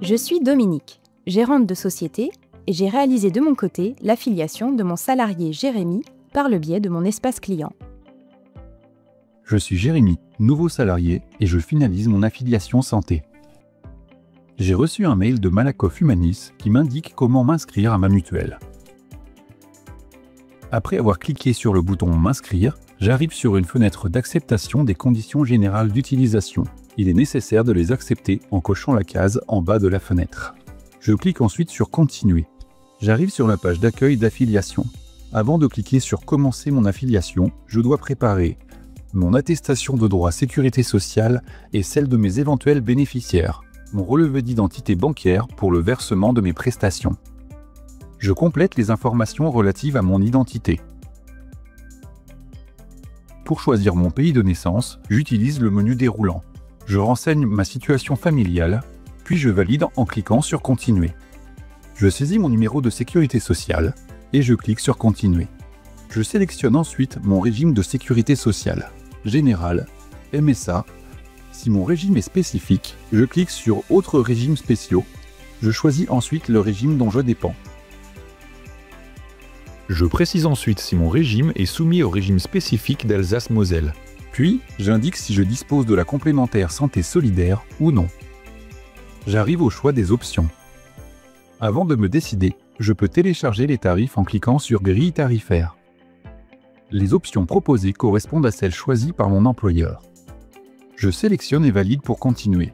Je suis Dominique, gérante de société, et j'ai réalisé de mon côté l'affiliation de mon salarié Jérémy par le biais de mon espace client. Je suis Jérémy, nouveau salarié, et je finalise mon affiliation santé. J'ai reçu un mail de Malakoff Humanis qui m'indique comment m'inscrire à ma mutuelle. Après avoir cliqué sur le bouton « M'inscrire », j'arrive sur une fenêtre d'acceptation des conditions générales d'utilisation. Il est nécessaire de les accepter en cochant la case en bas de la fenêtre. Je clique ensuite sur « Continuer ». J'arrive sur la page d'accueil d'affiliation. Avant de cliquer sur « Commencer mon affiliation », je dois préparer mon attestation de droit sécurité sociale et celle de mes éventuels bénéficiaires, mon relevé d'identité bancaire pour le versement de mes prestations. Je complète les informations relatives à mon identité. Pour choisir mon pays de naissance, j'utilise le menu déroulant. Je renseigne ma situation familiale, puis je valide en cliquant sur « Continuer ». Je saisis mon numéro de sécurité sociale et je clique sur « Continuer ». Je sélectionne ensuite mon régime de sécurité sociale, général, MSA. Si mon régime est spécifique, je clique sur « Autres régimes spéciaux ». Je choisis ensuite le régime dont je dépends. Je précise ensuite si mon régime est soumis au régime spécifique d'Alsace-Moselle. Puis, j'indique si je dispose de la complémentaire santé solidaire ou non. J'arrive au choix des options. Avant de me décider, je peux télécharger les tarifs en cliquant sur « Grille tarifaire ». Les options proposées correspondent à celles choisies par mon employeur. Je sélectionne et valide pour continuer.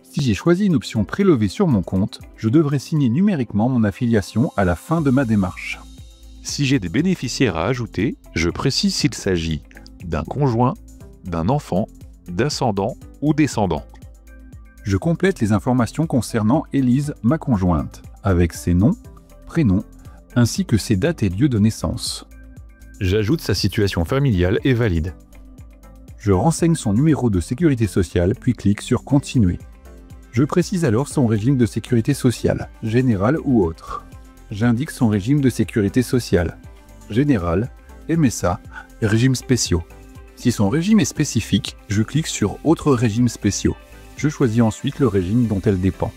Si j'ai choisi une option prélevée sur mon compte, je devrais signer numériquement mon affiliation à la fin de ma démarche. Si j'ai des bénéficiaires à ajouter, je précise s'il s'agit d'un conjoint, d'un enfant, d'ascendant ou descendant. Je complète les informations concernant Élise, ma conjointe, avec ses noms, prénoms, ainsi que ses dates et lieux de naissance. J'ajoute sa situation familiale et valide. Je renseigne son numéro de sécurité sociale, puis clique sur « Continuer ». Je précise alors son régime de sécurité sociale, général ou autre. J'indique son régime de sécurité sociale, général, MSA, régimes spéciaux. Si son régime est spécifique, je clique sur « Autres régimes spéciaux ». Je choisis ensuite le régime dont elle dépend.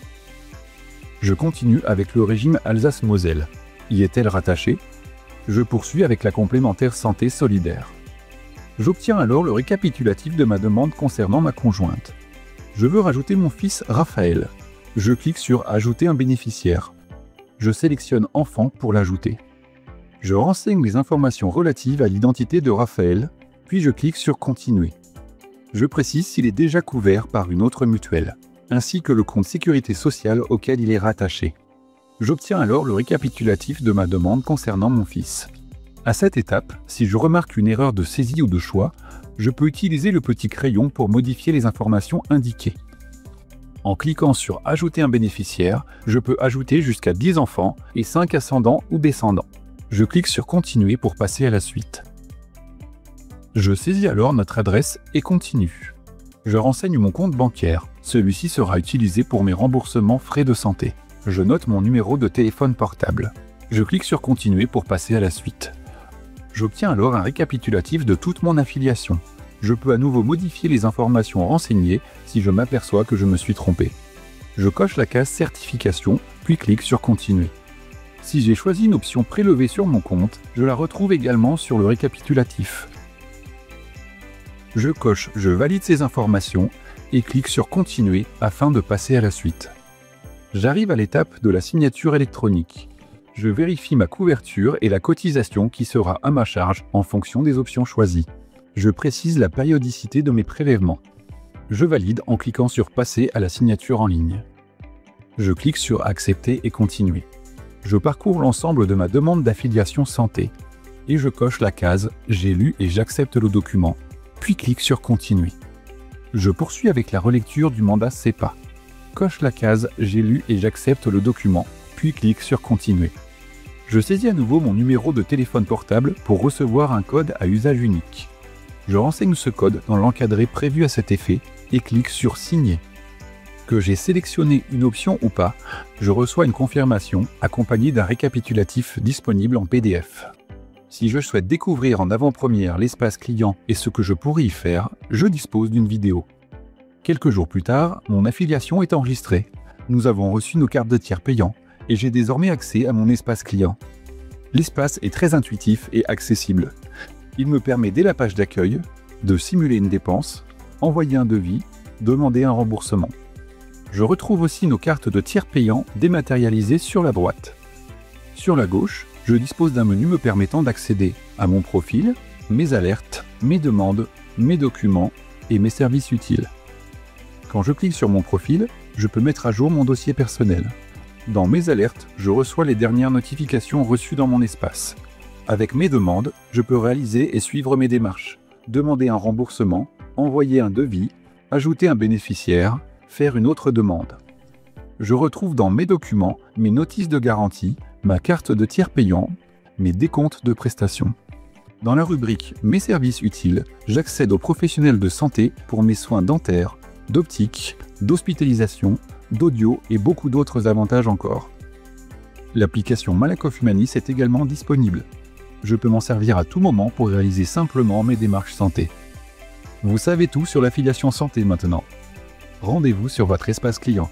Je continue avec le régime Alsace-Moselle. Y est-elle rattachée? Je poursuis avec la complémentaire santé solidaire. J'obtiens alors le récapitulatif de ma demande concernant ma conjointe. Je veux rajouter mon fils Raphaël. Je clique sur « Ajouter un bénéficiaire ». Je sélectionne « Enfant » pour l'ajouter. Je renseigne les informations relatives à l'identité de Raphaël, puis je clique sur « Continuer ». Je précise s'il est déjà couvert par une autre mutuelle, ainsi que le compte sécurité sociale auquel il est rattaché. J'obtiens alors le récapitulatif de ma demande concernant mon fils. À cette étape, si je remarque une erreur de saisie ou de choix, je peux utiliser le petit crayon pour modifier les informations indiquées. En cliquant sur « Ajouter un bénéficiaire », je peux ajouter jusqu'à 10 enfants et 5 ascendants ou descendants. Je clique sur « Continuer » pour passer à la suite. Je saisis alors notre adresse et continue. Je renseigne mon compte bancaire. Celui-ci sera utilisé pour mes remboursements frais de santé. Je note mon numéro de téléphone portable. Je clique sur « Continuer » pour passer à la suite. J'obtiens alors un récapitulatif de toute mon affiliation. Je peux à nouveau modifier les informations renseignées si je m'aperçois que je me suis trompé. Je coche la case Certification, puis clique sur « Continuer ». Si j'ai choisi une option prélevée sur mon compte, je la retrouve également sur le récapitulatif. Je coche « Je valide ces informations » et clique sur « Continuer » afin de passer à la suite. J'arrive à l'étape de la signature électronique. Je vérifie ma couverture et la cotisation qui sera à ma charge en fonction des options choisies. Je précise la périodicité de mes prélèvements. Je valide en cliquant sur « Passer à la signature en ligne ». Je clique sur « Accepter et continuer ». Je parcours l'ensemble de ma demande d'affiliation santé et je coche la case « J'ai lu et j'accepte le document », puis clique sur « Continuer ». Je poursuis avec la relecture du mandat CEPA. Coche la case « J'ai lu et j'accepte le document », puis clique sur « Continuer ». Je saisis à nouveau mon numéro de téléphone portable pour recevoir un code à usage unique. Je renseigne ce code dans l'encadré prévu à cet effet et clique sur « Signer ». Que j'ai sélectionné une option ou pas, je reçois une confirmation accompagnée d'un récapitulatif disponible en PDF. Si je souhaite découvrir en avant-première l'espace client et ce que je pourrais y faire, je dispose d'une vidéo. Quelques jours plus tard, mon affiliation est enregistrée. Nous avons reçu nos cartes de tiers payants et j'ai désormais accès à mon espace client. L'espace est très intuitif et accessible. Il me permet dès la page d'accueil de simuler une dépense, envoyer un devis, demander un remboursement. Je retrouve aussi nos cartes de tiers payants dématérialisées sur la droite. Sur la gauche, je dispose d'un menu me permettant d'accéder à mon profil, mes alertes, mes demandes, mes documents et mes services utiles. Quand je clique sur mon profil, je peux mettre à jour mon dossier personnel. Dans mes alertes, je reçois les dernières notifications reçues dans mon espace. Avec mes demandes, je peux réaliser et suivre mes démarches, demander un remboursement, envoyer un devis, ajouter un bénéficiaire, faire une autre demande. Je retrouve dans mes documents mes notices de garantie, ma carte de tiers payant, mes décomptes de prestations. Dans la rubrique « Mes services utiles », j'accède aux professionnels de santé pour mes soins dentaires, d'optique, d'hospitalisation, d'audio et beaucoup d'autres avantages encore. L'application Malakoff Humanis est également disponible. Je peux m'en servir à tout moment pour réaliser simplement mes démarches santé. Vous savez tout sur l'affiliation santé maintenant. Rendez-vous sur votre espace client.